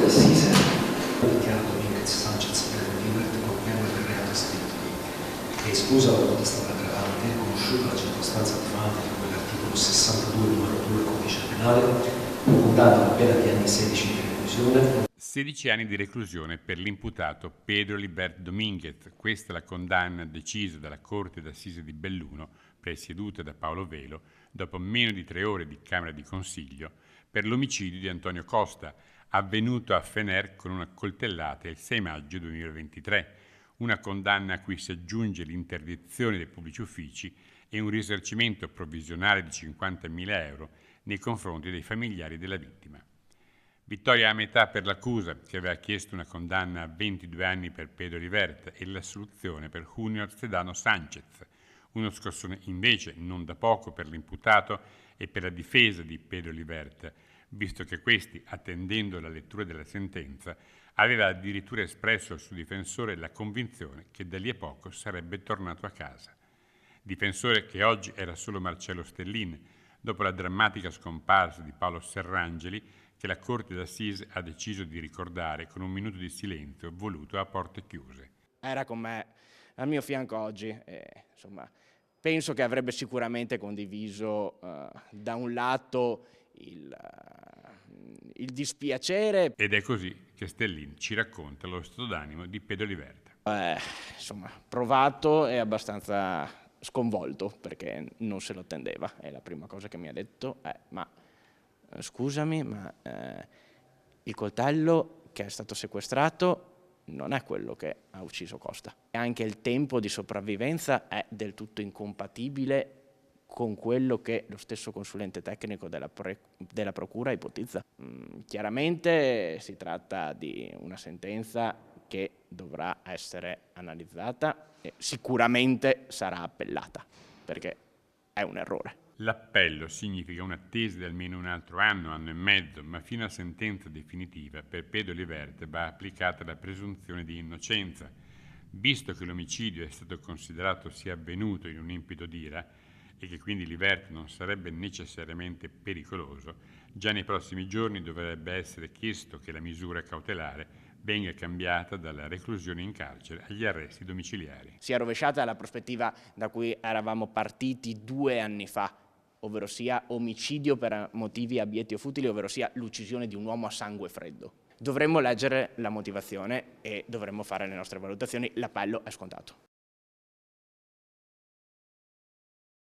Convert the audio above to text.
d'Assise Tiziano Dominguez Sanchez Pedro Libert conferma che il reato è scritto e sposa la potestà aggravante, conosciuta la circostanza attenuante di quell'articolo 62 numero 2 del codice penale, condanna una pena di anni 16 di reclusione. 16 anni di reclusione per l'imputato Pedro Libert Dominguez. Questa è la condanna decisa dalla Corte d'Assise di Belluno, presieduta da Paolo Velo, dopo meno di 3 ore di Camera di Consiglio, per l'omicidio di Antonio Costa, avvenuto a Fener con una coltellata il 6 maggio 2023. Una condanna a cui si aggiunge l'interdizione dei pubblici uffici e un risarcimento provvisionale di 50.000 euro nei confronti dei familiari della vittima. Vittoria a metà per l'accusa, che aveva chiesto una condanna a 22 anni per Pedro Libert e l'assoluzione per Junior Sedano Sanchez. Uno scossone invece non da poco per l'imputato e per la difesa di Pedro Libert, visto che questi, attendendo la lettura della sentenza, aveva addirittura espresso al suo difensore la convinzione che da lì a poco sarebbe tornato a casa. Difensore che oggi era solo Marcello Stellin, dopo la drammatica scomparsa di Paolo Serrangeli, che la Corte d'Assise ha deciso di ricordare con un minuto di silenzio voluto a porte chiuse. Era con me al mio fianco oggi e, insomma, penso che avrebbe sicuramente condiviso da un lato il dispiacere. Ed è così che Stellin ci racconta lo stato d'animo di Pedro Libert. Insomma, provato e abbastanza sconvolto perché non se lo attendeva. E la prima cosa che mi ha detto è: ma scusami, ma il coltello che è stato sequestrato non è quello che ha ucciso Costa. E anche il tempo di sopravvivenza è del tutto incompatibile con quello che lo stesso consulente tecnico della Procura ipotizza. Chiaramente si tratta di una sentenza che dovrà essere analizzata e sicuramente sarà appellata, perché è un errore. L'appello significa un'attesa di almeno un altro anno, anno e mezzo, ma fino a sentenza definitiva per Pedro Libert va applicata la presunzione di innocenza. Visto che l'omicidio è stato considerato sia avvenuto in un impeto d'ira e che quindi Libert non sarebbe necessariamente pericoloso, già nei prossimi giorni dovrebbe essere chiesto che la misura cautelare venga cambiata dalla reclusione in carcere agli arresti domiciliari. Si è rovesciata la prospettiva da cui eravamo partiti 2 anni fa, ovvero sia omicidio per motivi abietti o futili, ovvero sia l'uccisione di un uomo a sangue freddo. Dovremmo leggere la motivazione e dovremmo fare le nostre valutazioni. L'appello è scontato.